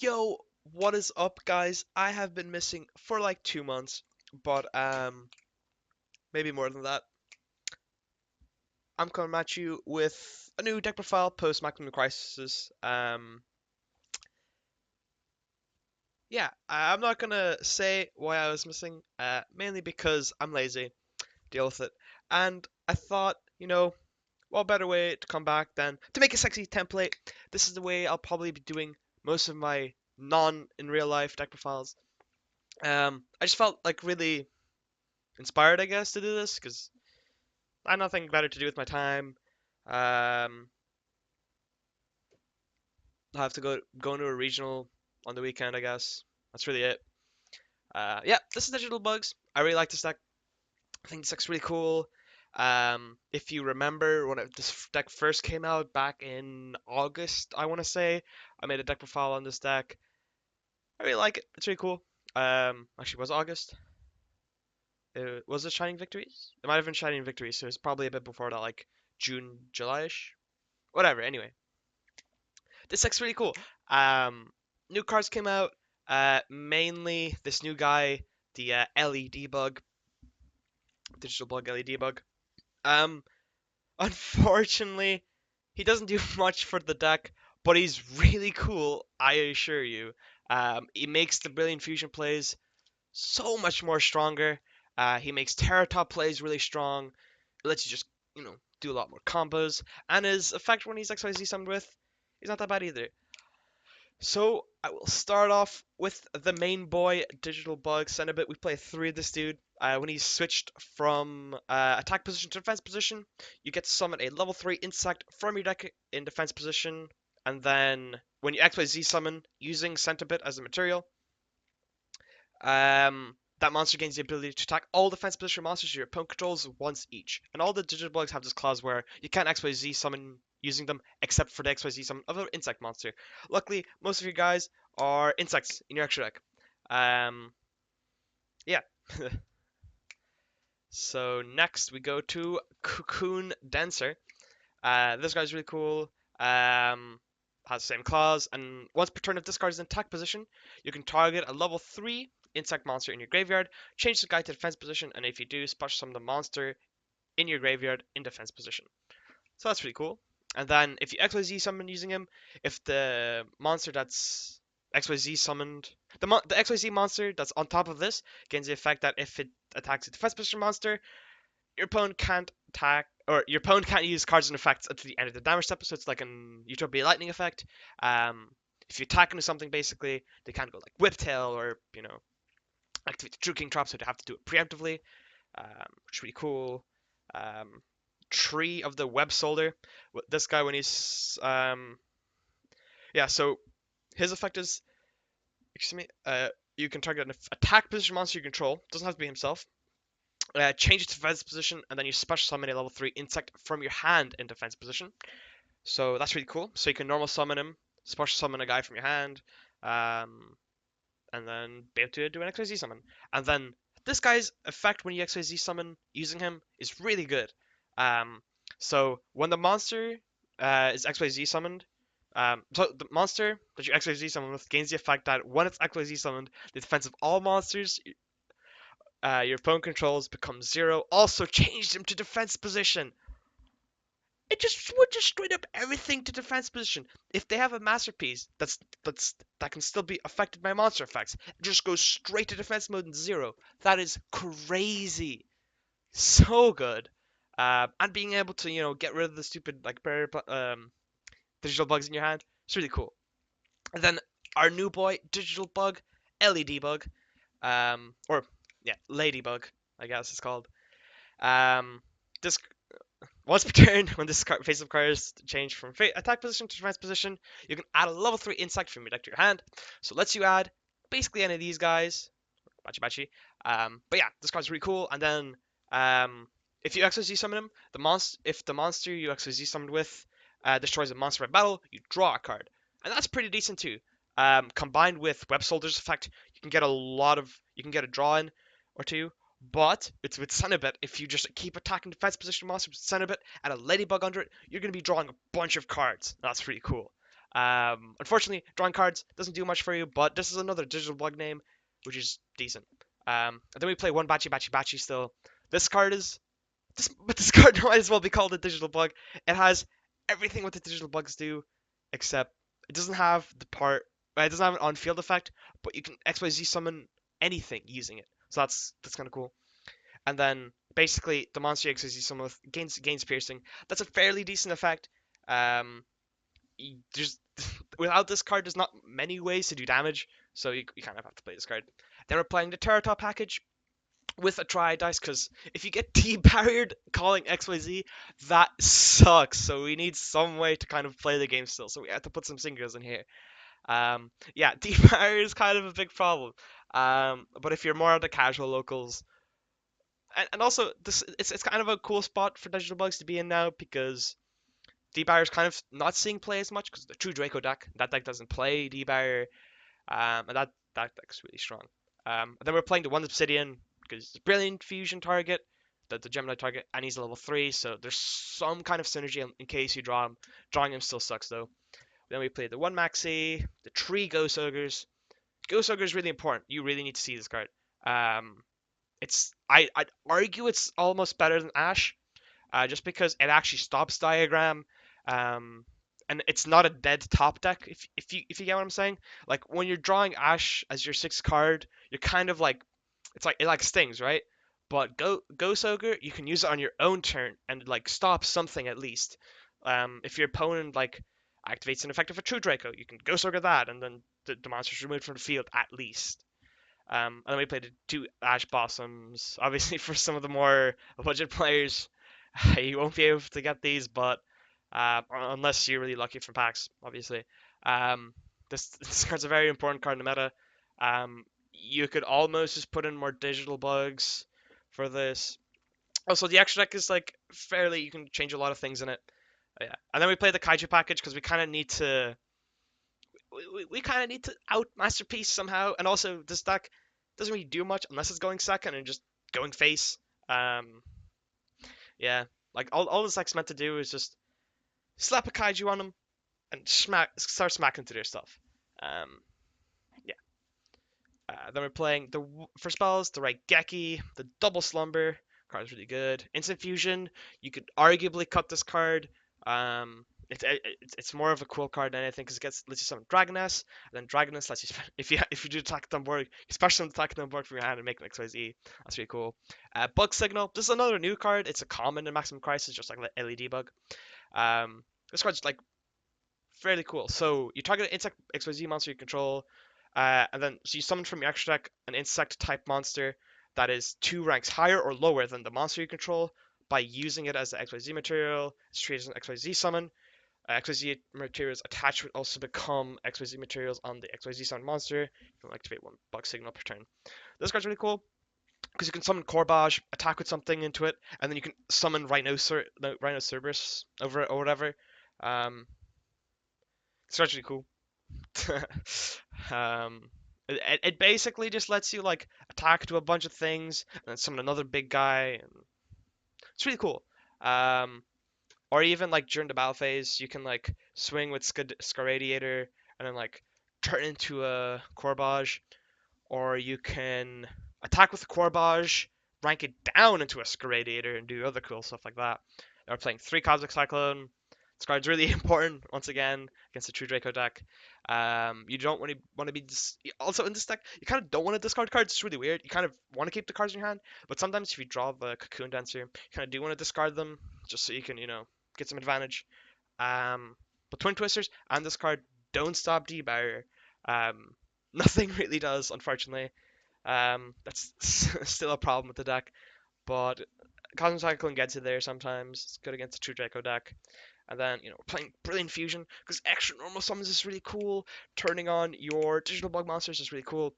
Yo, what is up, guys? I have been missing for like 2 months, but maybe more than that. I'm coming at you with a new deck profile post Maximum Crisis. Yeah, I'm not gonna say why I was missing. Mainly because I'm lazy. Deal with it. And I thought, what better way to come back than to make a sexy template? This is the way I'll probably be doing most of my non in real life deck profiles. I just felt like really inspired, I guess, to do this because I have nothing better to do with my time. Um, I have to go into a regional on the weekend, I guess. That's really it. Yeah, this is Digital Bugs. I really like this deck. I think this deck's really cool. If you remember when this deck first came out back in August, I want to say, I made a deck profile on this deck. I really like it. It's really cool. Actually, was it August? Was it Shining Victories? It might have been Shining Victories, so it's probably a bit before that, like June, July-ish. Whatever. Anyway, this deck's really cool. Um, New cards came out. Mainly this new guy, the LED bug, digital bug LED bug. Um, Unfortunately, he doesn't do much for the deck, but he's really cool. I assure you. He makes the brilliant fusion plays so much more stronger. He makes Terra Top plays really strong. It lets you just, do a lot more combos. And his effect when he's XYZ summoned with, he's not that bad either. So I will start off with the main boy, Digital Bug Cenobit. We play three of this dude. When he's switched from attack position to defense position, you get to summon a level 3 insect from your deck in defense position. And then when you XYZ summon using Centibit as a material, that monster gains the ability to attack all defense position monsters your opponent controls once each. And all the digital bugs have this clause where you can't XYZ summon using them except for the XYZ summon of an insect monster. Luckily, most of you guys are insects in your extra deck. Yeah. So next we go to Cocoon Dancer. This guy's really cool. Has the same clause, and once per turn if this card is in attack position, you can target a level 3 insect monster in your graveyard, change the guy to defense position, and if you do, splash summon the monster in your graveyard in defense position. So that's pretty cool. And then if you XYZ summon using him, if the monster that's XYZ summoned, the XYZ monster that's on top of this gains the effect that if it attacks a defense position monster, your opponent can't attack, or your opponent can't use cards and effects until the end of the damage step. So it's like an Utopia Lightning effect. If you attack into something, basically, they can't go like Whiptail or activate the True King Trap, so they have to do it preemptively, which is really cool. Um, Tree of the Web Soldier. This guy, when he's yeah, so his effect is, excuse me, you can target an attack position monster you control. Doesn't have to be himself. Change its defense position, and then you special summon a level 3 insect from your hand in defense position. So that's really cool. So you can normal summon him, special summon a guy from your hand, um, and then be able to do an XYZ summon. And then this guy's effect when you XYZ summon using him is really good. Um, so when the monster is XYZ summoned, so the monster that you XYZ summon with gains the effect that when it's XYZ summoned, the defense of all monsters your opponent controls become 0. Also change them to defense position. It just would just straight up everything to defense position. If they have a masterpiece that can still be affected by monster effects, it just goes straight to defense mode and 0. That is crazy. So good. And being able to get rid of the stupid like digital bugs in your hand, it's really cool. And then our new boy, digital bug, LED bug, or yeah, ladybug, I guess it's called. Um, this once per turn, when this face-up card is changed from attack position to defense position, you can add a level 3 insect from your deck to your hand. So it lets you add basically any of these guys. Bachi bachi. But yeah, this card's really cool. And then if you XYZ summon him, if the monster you XYZ summoned with destroys a monster by battle, you draw a card. And that's pretty decent too. Combined with Web Soldier's effect, you can get a draw in or two. But it's with Cenobit, if you just keep attacking defense position monsters with Cenobit and a Ladybug under it, you're going to be drawing a bunch of cards. That's pretty cool. Unfortunately, drawing cards doesn't do much for you, but this is another digital bug name, which is decent. And then we play one Bachi Bachi Bachi still. This card is but this card might as well be called a digital bug. It has everything what the digital bugs do, except it doesn't have the part. Well, it doesn't have an on-field effect, but you can XYZ summon anything using it. So that's kind of cool. And then basically the monster you XYZ summon with gains piercing. That's a fairly decent effect. Um, there's without this card, there's not many ways to do damage, so you kind of have to play this card. Then we're playing the Terratop package with a try dice because if you get debarriered calling XYZ, that sucks. So we need some way to kind of play the game still. So we have to put some singers in here. Yeah, debarrier is kind of a big problem. But if you're more of the casual locals, and also this it's kind of a cool spot for digital bugs to be in now because debarrier is kind of not seeing play as much because the true Draco deck that deck doesn't play debarrier. And that deck's really strong. And then we're playing the one obsidian because it's a brilliant fusion target, the Gemini target, and he's a level 3, so there's some kind of synergy in case you draw him. Drawing him still sucks though. Then we play the one Maxi, the three Ghost Ogres. Ghost Ogre is really important. You really need to see this card. I'd argue it's almost better than Ash, just because it actually stops diagram, um, and it's not a dead top deck. If you get what I'm saying, like when you're drawing Ash as your sixth card, you're kind of like it like stings, right? But Ghost Ogre, you can use it on your own turn and like stop something at least. If your opponent like activates an effect of a True Draco, you can Ghost Ogre that, and then the monster's removed from the field at least. And then we played the two Ash Blossoms. Obviously, for some of the more budget players, you won't be able to get these, but unless you're really lucky from packs, obviously. Um, this card's a very important card in the meta. You could almost just put in more digital bugs for this. Also, the extra deck is like fairly. You can change a lot of things in it. Yeah, and then we play the Kaiju package because we kind of need to we kind of need to out masterpiece somehow. And also, this deck doesn't really do much unless it's going second and just going face. Um, yeah, like all this deck's meant to do is just slap a kaiju on them and start smacking to their stuff. Um, yeah. Then we're playing for spells the right Geki, the double slumber. Card's really good. Instant fusion. You could arguably cut this card. It's more of a cool card than anything because it lets you summon Dragoness, and then Dragoness lets you if you do attack on board, especially attack on board from your hand and make an XYZ. That's really cool. Bug signal. This is another new card. It's a common in Maximum Crisis, just like the LED bug. This card's like fairly cool. So you target an insect XYZ monster you control, and then so you summon from your extra deck an insect type monster that is 2 ranks higher or lower than the monster you control by using it as the XYZ material. It's treated as an XYZ summon. XYZ materials attached would also become XYZ materials on the XYZ summon monster. You can activate one bug signal per turn. This card's really cool because you can summon Corbage, attack with something into it, and then you can summon Rhinoceros over it or whatever. Um, it's actually cool. um, it basically just lets you like attack to a bunch of things and then summon another big guy. And it's really cool. Um, or even like during the battle phase, you can like swing with Scaradiator and then like turn into a Corbage, or you can attack with the Corbage, rank it down into a Scaradiator, and do other cool stuff like that. We're playing 3 Cosmic Cyclone. This card's really important once again against the True Draco deck. You don't want to be also in this deck. You kind of don't want to discard cards. It's really weird. You kind of want to keep the cards in your hand, but sometimes if you draw the Cocoon Dancer, you kind of do want to discard them just so you can get some advantage. But Twin Twisters and this card don't stop D-Barrier. Um, Nothing really does, unfortunately. That's still a problem with the deck, but Cosmic Cyclone gets you there sometimes. It's good against the True Draco deck. And then, we're playing Brilliant Fusion because extra normal summons is really cool. Turning on your digital bug monsters is really cool.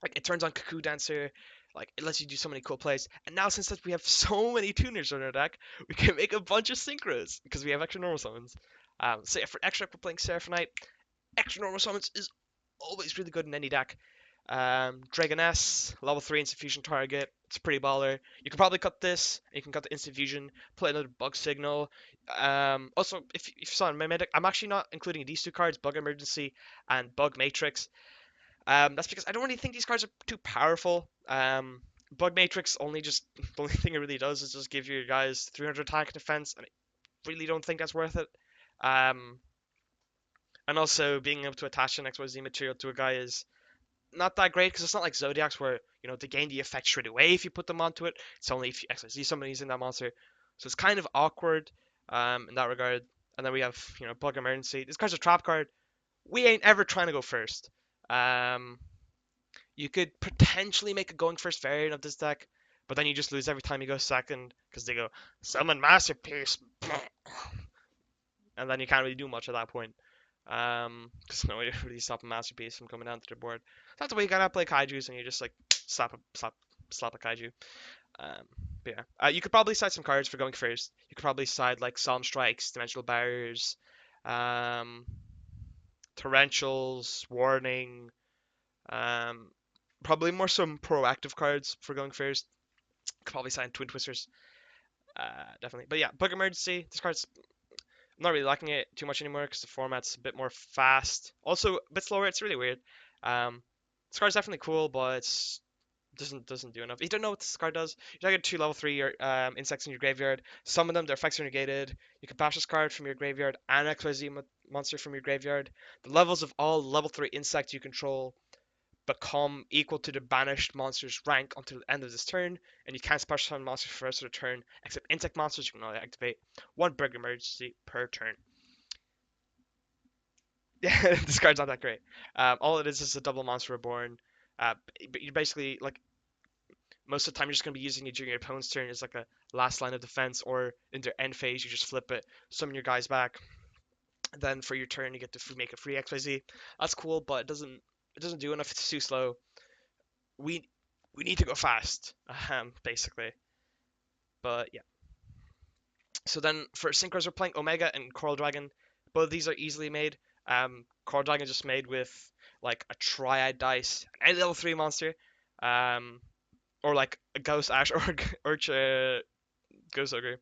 Like, it turns on Cuckoo Dancer. Like, it lets you do so many cool plays. And now, since that we have so many tuners on our deck, we can make a bunch of synchros because we have extra normal summons. So yeah, for extra, we're playing Seraphonite. Extra normal summons is always really good in any deck. Dragoness, level 3 instant fusion target. It's pretty baller. You can probably cut this. You can cut the instant fusion, play another bug signal. Also, if you saw in my medic, I'm actually not including these two cards, Bug Emergency and Bug Matrix. That's because I don't really think these cards are too powerful. Bug Matrix only just the only thing it really does is just give your guys 300 attack defense, and I really don't think that's worth it. Um, and also being able to attach an XYZ material to a guy is not that great because it's not like Zodiacs where they gain the effect straight away if you put them onto it. It's only if you XYZ somebody using that monster, so it's kind of awkward in that regard. And then we have Bug Emergency. This card's a trap card. We ain't ever trying to go first. Um, you could potentially make a going first variant of this deck, but then you just lose every time you go second because they go summon masterpiece, and then you can't really do much at that point. Because no way to really stop a masterpiece from coming down to the board. That's the way you gotta play kaiju's, and you just like slap a kaiju. Um, but yeah, you could probably side some cards for going first. You could probably side like Solemn Strikes, Dimensional Barriers, um, Torrentials, Warning. Um, Probably more some proactive cards for going first. Could probably sign Twin Twisters, definitely. But yeah, Bug Emergency. This card's I'm not really liking it too much anymore because the format's a bit more fast. Also, a bit slower. It's really weird. Um, this card's definitely cool, but it's doesn't do enough. You don't know what this card does. You target two level 3 insects in your graveyard. Some of them, their effects are negated. You can bash this card from your graveyard and XYZ monster from your graveyard. The levels of all level 3 insects you control become equal to the banished monster's rank until the end of this turn, and you can't special summon monsters for the rest of the turn, except insect monsters you can only activate one Bug Emergency per turn. Yeah, this card's not that great. All it is a double monster reborn. But you're basically like most of the time you're just gonna be using it during your opponent's turn as like a last line of defense, or in their end phase you just flip it, summon your guys back. Then for your turn you get to make a free XYZ. That's cool, but it doesn't do enough. It's too slow. We we need to go fast, basically. But yeah. So then for synchros, we're playing Omega and Coral Dragon. Both of these are easily made. Coral Dragon just made with like a Triad dice, any level 3 monster, um, or like a Ghost Ash or Ghost Ogre,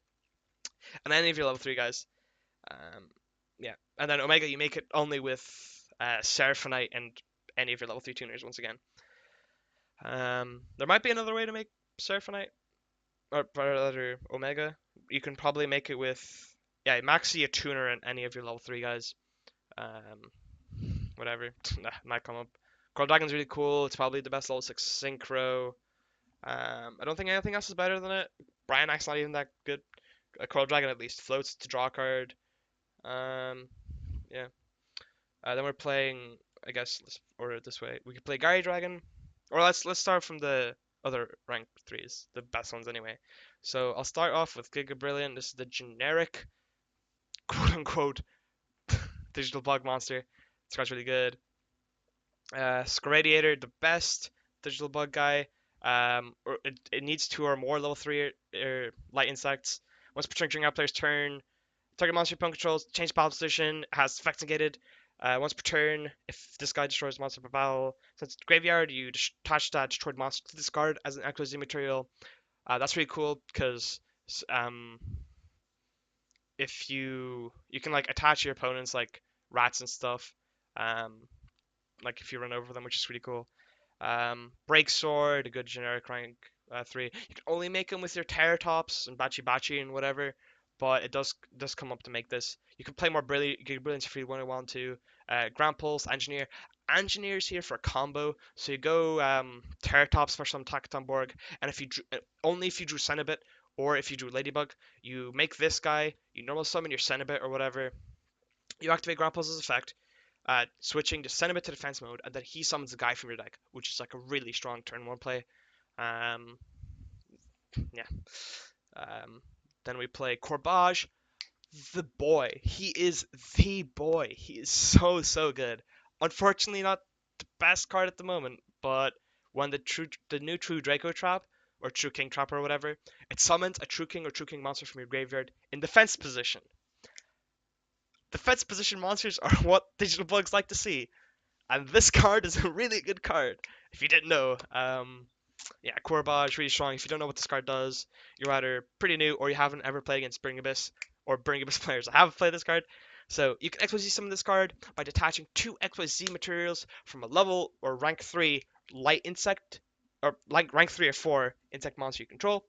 and any of your level 3 guys. Um, yeah, and then Omega you make it only with Seraphonite and any of your level 3 tuners once again. There might be another way to make Seraphonite or rather Omega. You can probably make it with Maxi, a tuner, and any of your level 3 guys. Um, Whatever. Nah, might come up. Coral Dragon's really cool. It's probably the best level 6 synchro. I don't think anything else is better than it. Brian Axe not even that good. Coral Dragon at least floats to draw a card. Um, yeah. Then we're playing. I guess let's order it this way. We could play Gary Dragon, or let's start from the other rank threes, the best ones anyway. So I'll start off with Giga Brilliant. This is the generic, quote unquote, digital bug monster. This card's really good. Scaradiator, the best digital bug guy. Or it needs two or more level 3 light insects. Once per turn during our player's turn, target monster opponent controls, change battle position, has effects negated. Once per turn, if this guy destroys a monster per battle, since it's graveyard, you attach that destroyed monster to this card as an XYZ material. That's really cool because um, if you can like attach your opponents like rats and stuff, um, like if you run over them, which is really cool. Break Sword, a good generic rank 3. You can only make them with your Terratops and Bachi Bachi and whatever, but it does come up to make this. You can play more Brilliance if you want to. Grand Pulse, Engineer. Engineer's here for a combo, so you go Terratops for some Takatomborg, and if you only if you drew Cenobit or if you drew Ladybug, you make this guy, you normal summon your Cenobit or whatever, you activate Grand Pulse's effect, switching to Cenobit to defense mode, and then he summons a guy from your deck, which is like a really strong turn 1 play. Um, yeah. Um, then we play Corbage, the boy. He is the boy. He is so good. Unfortunately, not the best card at the moment, but when the new True Draco Trap or True King Trap or whatever, it summons a True King or True King monster from your graveyard in defense position. Defense position monsters are what digital bugs like to see, and this card is a really good card. if you didn't know. Yeah, Corbage really strong. If you don't know what this card does, you're either pretty new or you haven't ever played against Bring Abyss or Bring Abyss players that have played this card. So you can XYZ summon this card by detaching two XYZ materials from a level or rank 3 light insect or like rank 3 or 4 insect monster you control.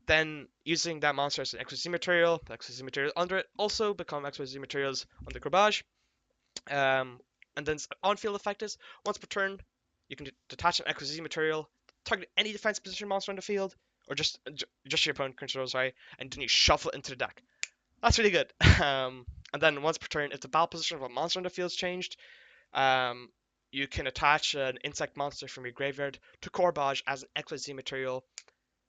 Then using that monster as an XYZ material, the XYZ material under it also become XYZ materials under Corbage. Um, and then on-field effect is once per turn, you can detach an XYZ material, target any defense position monster on the field, or just your opponent controls, sorry, and then you shuffle it into the deck. That's really good. And then once per turn, if the battle position of a monster on the field is changed, um, you can attach an insect monster from your graveyard to Corbage as an XYZ material.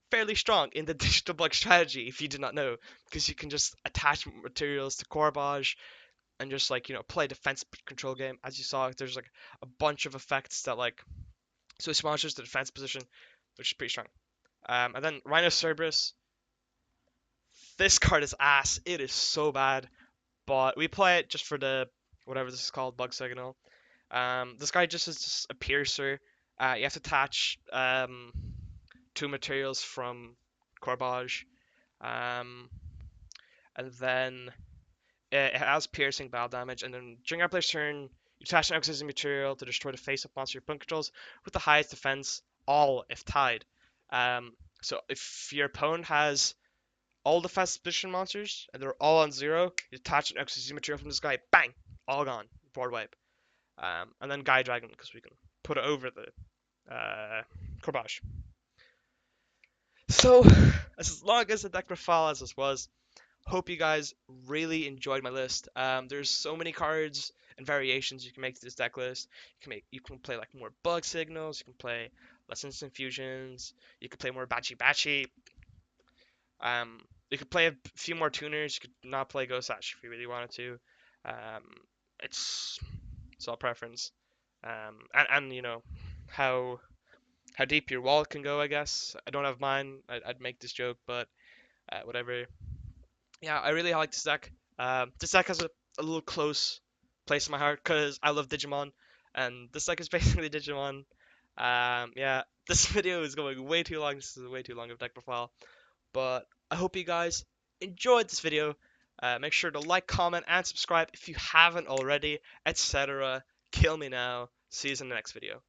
Fairly strong in the digital bug strategy, if you did not know, because you can just attach materials to Corbage and just like play defense control game. As you saw, there's like a bunch of effects that like switch monsters to defense position, which is pretty strong. And then Rhino Cerberus. This card is ass. It is so bad, but we play it just for the whatever this is called, bug signal. This guy just is just a piercer. You have to attach two materials from Corbage, um, and then it has piercing battle damage, and then during our player's turn, you attach an exorcism material to destroy the face-up monster your opponent controls with the highest defense, all if tied. Um, so if your opponent has all defense position monsters and they're all on 0, you attach an exorcism material from this guy, bang, all gone, board wipe. And then Guy Dragon because we can put it over the Corbage. So as long as the deck profile as this was, hope you guys really enjoyed my list. There's so many cards and variations you can make to this deck list. You can play like more bug signals. You can play less instant fusions. You can play more batchy batchy. You could play a few more tuners. You could not play Ghost Ash if you really wanted to. Um, it's it's all preference. And how how deep your wallet can go. I guess I don't have mine. I'd make this joke, but whatever. Yeah, I really like this deck. This deck has a little close place in my heart because I love Digimon, and this deck is basically Digimon. Yeah, this video is going way too long. This is way too long of deck profile, but I hope you guys enjoyed this video. Make sure to like, comment, and subscribe if you haven't already, etc. Kill me now. See you in the next video.